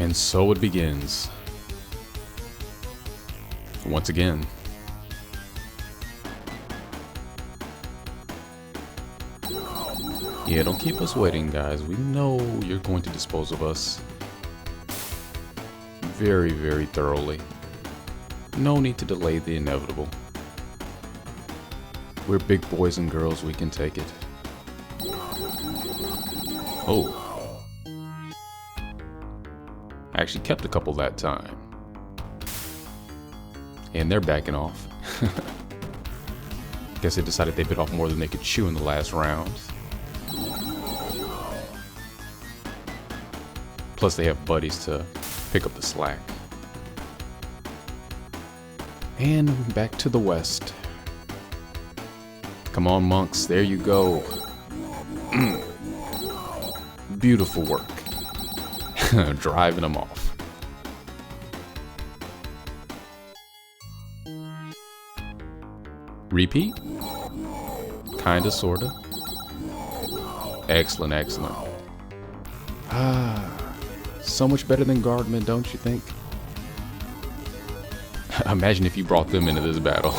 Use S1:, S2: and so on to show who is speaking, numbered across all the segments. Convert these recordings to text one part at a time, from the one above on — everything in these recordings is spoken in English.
S1: And so it begins. Once again. Yeah, don't keep us waiting, guys. We know you're going to dispose of us very, very thoroughly. No need to delay the inevitable. We're big boys and girls, we can take it. Oh. I actually kept a couple that time. And they're backing off. Guess they decided they bit off more than they could chew in the last round. Plus they have buddies to pick up the slack. And back to the west. Come on, monks, there you go. Beautiful work. Driving them off. Repeat? Kinda, sorta. Excellent, excellent. So much better than guardmen, don't you think? Imagine if you brought them into this battle.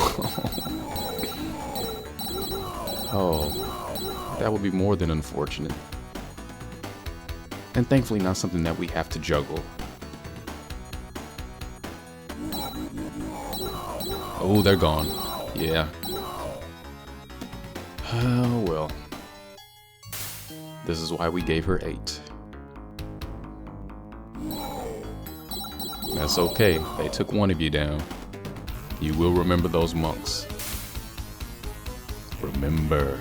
S1: Oh, that would be more than unfortunate. And thankfully not something that we have to juggle. Oh, they're gone. Yeah. Oh, well. This is why we gave her 8. That's okay. They took one of you down. You will remember those monks. Remember.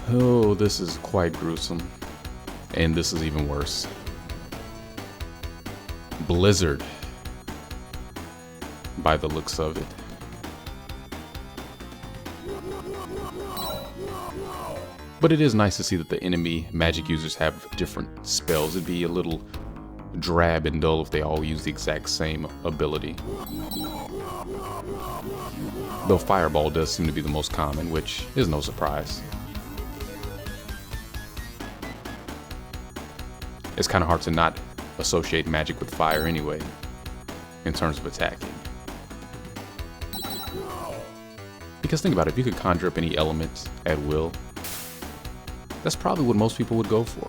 S1: Oh, this is quite gruesome. And this is even worse. Blizzard. By the looks of it. But it is nice to see that the enemy magic users have different spells. It'd be a little drab and dull if they all use the exact same ability. Though Fireball does seem to be the most common, which is no surprise. It's kind of hard to not associate magic with fire anyway, in terms of attacking. Because think about it, if you could conjure up any element at will, that's probably what most people would go for.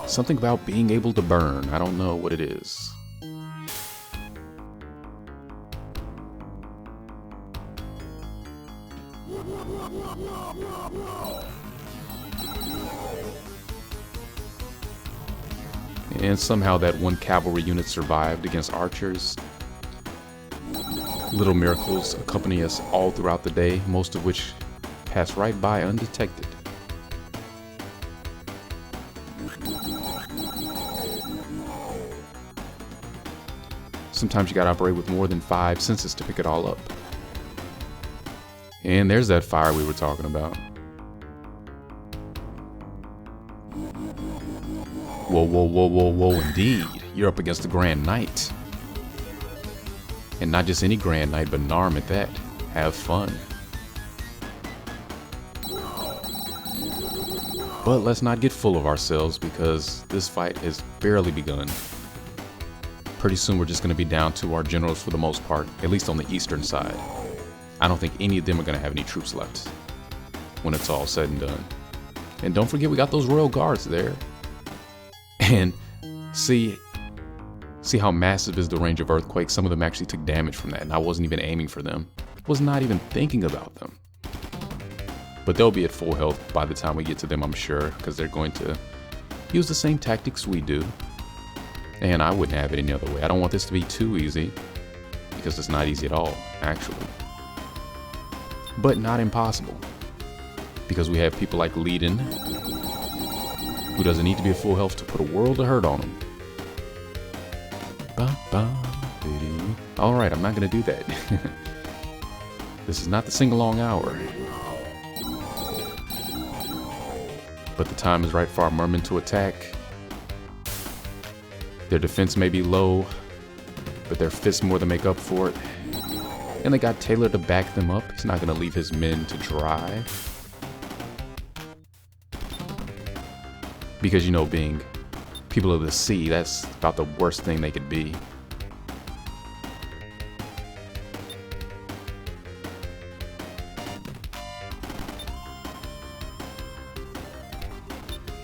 S1: Something about being able to burn, I don't know what it is. And somehow that one cavalry unit survived against archers. Little miracles accompany us all throughout the day, most of which pass right by undetected. Sometimes you gotta operate with more than 5 senses to pick it all up. And there's that fire we were talking about. Whoa, whoa, whoa, whoa, whoa, indeed. You're up against the Grand Knight. And not just any Grand Knight, but Narm at that. Have fun. But let's not get full of ourselves because this fight has barely begun. Pretty soon we're just going to be down to our generals for the most part, at least on the eastern side. I don't think any of them are going to have any troops left when it's all said and done. And don't forget we got those royal guards there. And see how massive is the range of earthquakes? Some of them actually took damage from that, and I wasn't even aiming for them. Was not even thinking about them. But they'll be at full health by the time we get to them, I'm sure, because they're going to use the same tactics we do. And I wouldn't have it any other way. I don't want this to be too easy, because it's not easy at all, actually. But not impossible, because we have people like Leiden, who doesn't need to be at full health to put a world of hurt on him. Alright, I'm not going to do that. This is not the sing-along hour. But the time is right for our mermen to attack. Their defense may be low, but their fists more than make up for it. And they got Taylor to back them up. He's not going to leave his men to dry. Because, you know, being people of the sea, that's about the worst thing they could be.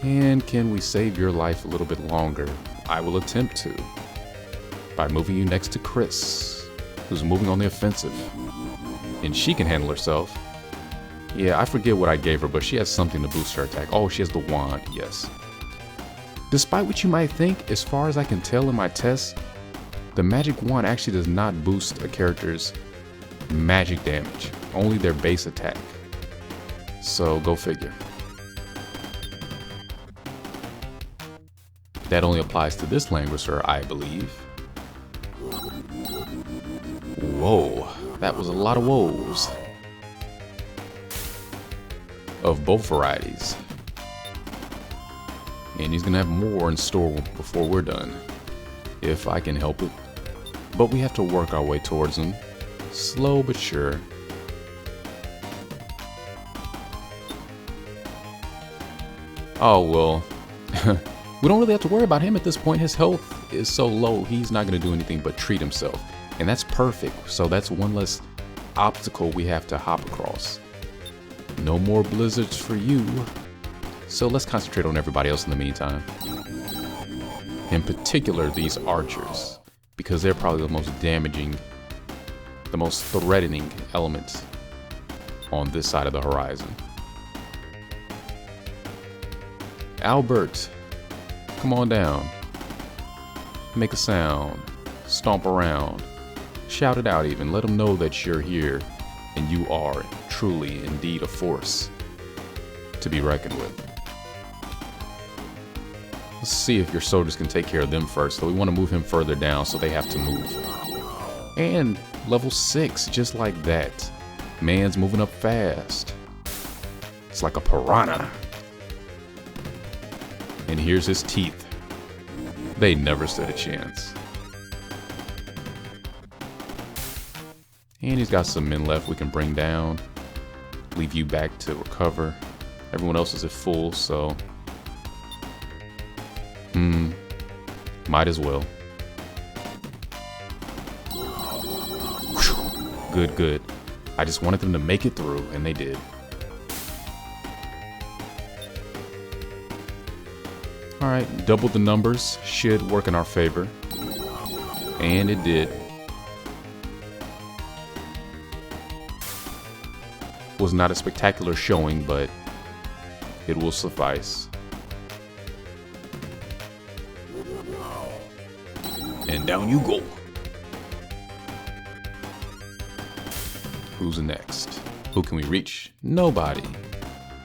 S1: And can we save your life a little bit longer? I will attempt to. By moving you next to Chris, who's moving on the offensive. And she can handle herself. Yeah, I forget what I gave her, but she has something to boost her attack. Oh, she has the wand, yes. Despite what you might think, as far as I can tell in my tests, the magic wand actually does not boost a character's magic damage, only their base attack. So go figure. That only applies to this Langrisser, I believe. Whoa, that was a lot of woes. Of both varieties. And he's gonna have more in store before we're done, if I can help it. But we have to work our way towards him, slow but sure. Oh well, we don't really have to worry about him at this point. His health is so low, he's not gonna do anything but treat himself. And that's perfect, so that's one less obstacle we have to hop across. No more blizzards for you. So let's concentrate on everybody else in the meantime. In particular, these archers, because they're probably the most damaging, the most threatening element on this side of the horizon. Albert, come on down. Make a sound. Stomp around. Shout it out even. Let them know that you're here and you are truly indeed a force to be reckoned with. Let's see if your soldiers can take care of them first. So we want to move him further down so they have to move. And level 6, just like that. Man's moving up fast. It's like a piranha. And here's his teeth. They never stood a chance. And he's got some men left we can bring down. Leave you back to recover. Everyone else is at full, so... might as well. Good, good. I just wanted them to make it through, and they did. Alright, double the numbers should work in our favor. And it did. Was not a spectacular showing, but it will suffice. And down you go. Who's next? Who can we reach? Nobody.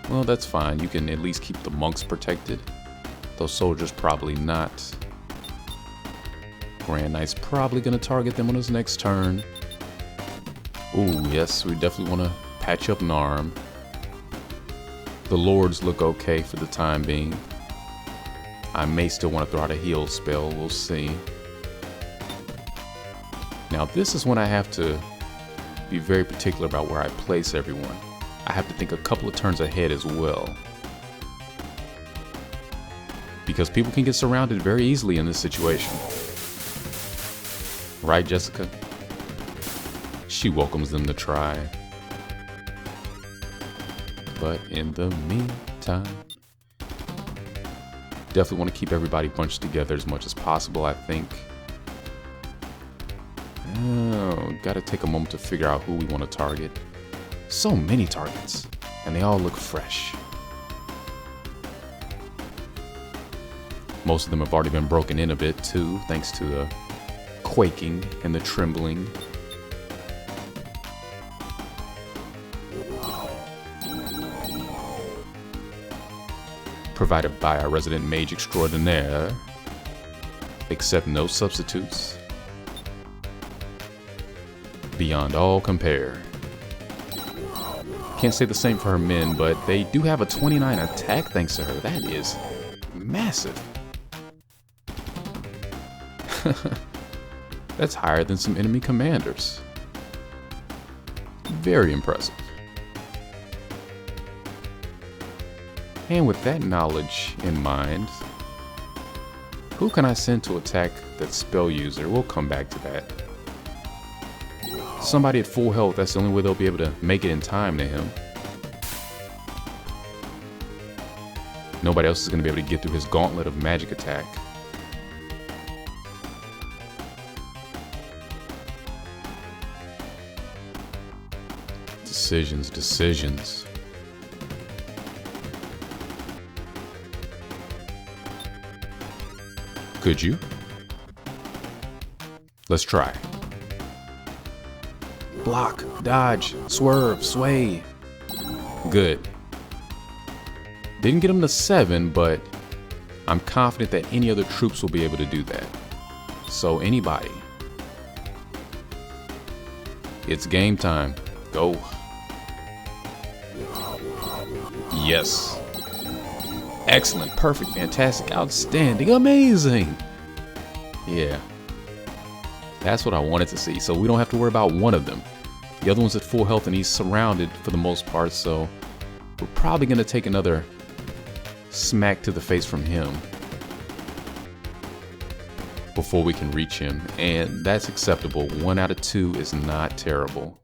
S1: Well, that's fine. You can at least keep the monks protected. Those soldiers probably not. Grand Knight's probably gonna target them on his next turn. Ooh, yes, we definitely want to patch up an arm. The lords look okay for the time being. I may still want to throw out a heal spell, we'll see. Now this is when I have to be very particular about where I place everyone. I have to think a couple of turns ahead as well. Because people can get surrounded very easily in this situation. Right, Jessica? She welcomes them to try. But in the meantime, definitely want to keep everybody bunched together as much as possible, I think. Oh, gotta take a moment to figure out who we want to target. So many targets, and they all look fresh. Most of them have already been broken in a bit too, thanks to the quaking and the trembling. Provided by our resident mage extraordinaire. Accept no substitutes. Beyond all compare. Can't say the same for her men, but they do have a 29 attack thanks to her. That is massive. That's higher than some enemy commanders. Very impressive. And with that knowledge in mind, who can I send to attack that spell user? We'll come back to that. Somebody at full health, that's the only way they'll be able to make it in time to him. Nobody else is going to be able to get through his gauntlet of magic attack. Decisions. Could you? Let's try. Block, dodge, swerve, sway. Good. Didn't get him to 7, but I'm confident that any other troops will be able to do that. So anybody. It's game time. Go. Yes. Excellent, perfect, fantastic, outstanding, amazing. Yeah. That's what I wanted to see. So we don't have to worry about one of them. The other one's at full health and he's surrounded for the most part. So we're probably going to take another smack to the face from him before we can reach him. And that's acceptable. 1 out of 2 is not terrible.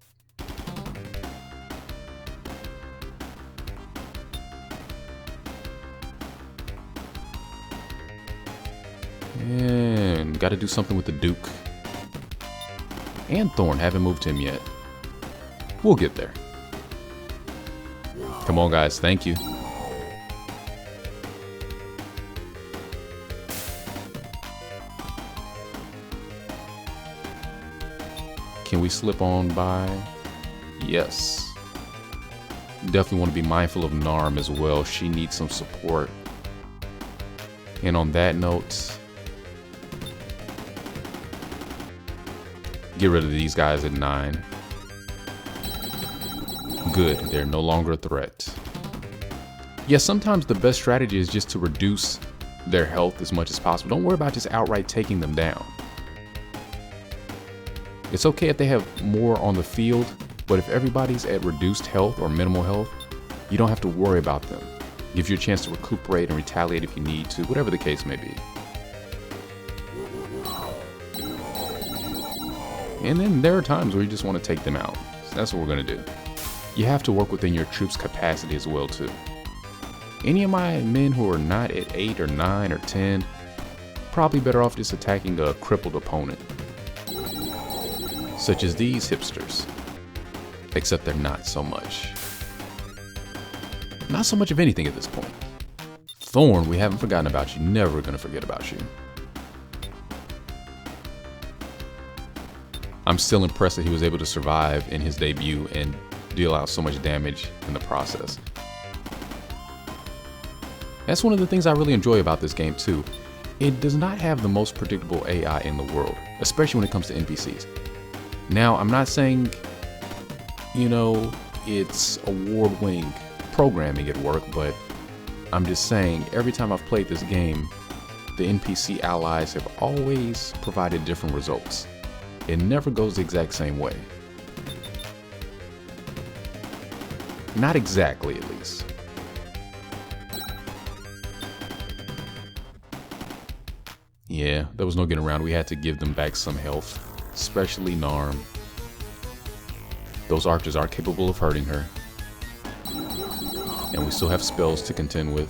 S1: And got to do something with the Duke. And Thorn, haven't moved him yet. We'll get there. Come on, guys. Thank you. Can we slip on by? Yes. Definitely want to be mindful of Narm as well. She needs some support. And on that note, get rid of these guys at 9. Good, they're no longer a threat. Yeah, sometimes the best strategy is just to reduce their health as much as possible. Don't worry about just outright taking them down. It's okay if they have more on the field, but if everybody's at reduced health or minimal health, you don't have to worry about them. Gives you a chance to recuperate and retaliate if you need to, whatever the case may be. And then there are times where you just want to take them out. So that's what we're going to do. You have to work within your troops' capacity as well too. Any of my men who are not at 8 or 9 or 10, probably better off just attacking a crippled opponent. Such as these hipsters. Except they're not so much. Not so much of anything at this point. Thorn, we haven't forgotten about you. Never gonna forget about you. I'm still impressed that he was able to survive in his debut and deal out so much damage in the process. That's one of the things I really enjoy about this game too. It does not have the most predictable AI in the world, especially when it comes to NPCs. Now, I'm not saying, you know, it's award-winning programming at work, but I'm just saying every time I've played this game, the NPC allies have always provided different results. It never goes the exact same way. Not exactly, at least. Yeah, there was no getting around. We had to give them back some health, especially Narm. Those archers are capable of hurting her. And we still have spells to contend with.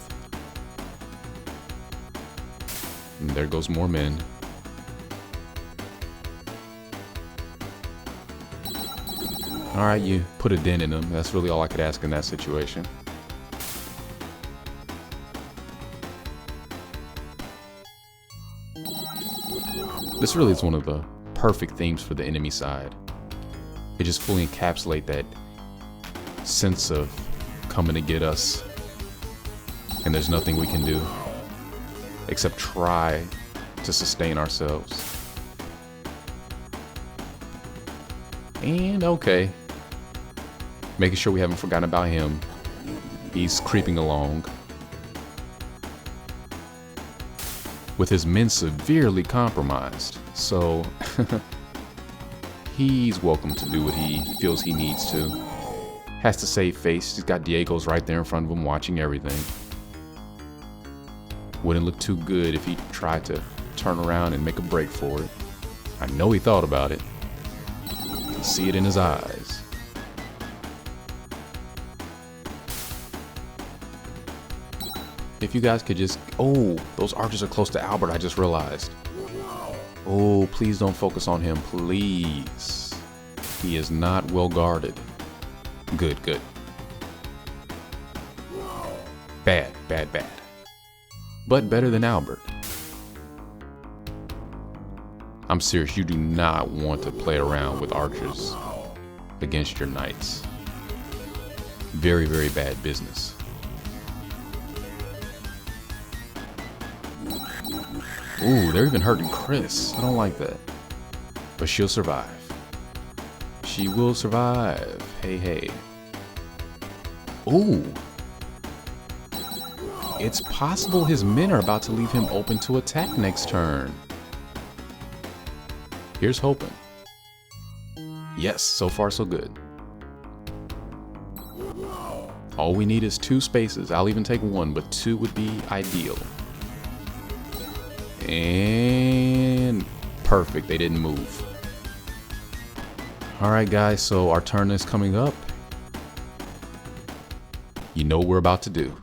S1: And there goes more men. Alright, you put a dent in them. That's really all I could ask in that situation. This really is one of the perfect themes for the enemy side. It just fully encapsulates that sense of coming to get us, and there's nothing we can do except try to sustain ourselves. And okay, making sure we haven't forgotten about him. He's creeping along with his men severely compromised, so He's welcome to do what he feels he needs to. Has to save face. He's got Diego's right there in front of him watching everything. Wouldn't look too good if he tried to turn around and make a break for it. I know he thought about it. You can see it in his eyes. If you guys could just... Oh, those archers are close to Albert, I just realized. Oh, please don't focus on him, please. He is not well guarded. Good, good. Bad, bad, bad. But better than Albert. I'm serious, you do not want to play around with archers against your knights. Very, very bad business. Ooh, they're even hurting Chris. I don't like that. But she'll survive. She will survive. Hey, hey. Ooh. It's possible his men are about to leave him open to attack next turn. Here's hoping. Yes, so far so good. All we need is 2 spaces. I'll even take 1, but 2 would be ideal. And perfect, they didn't move. Alright guys, so our turn is coming up. You know what we're about to do.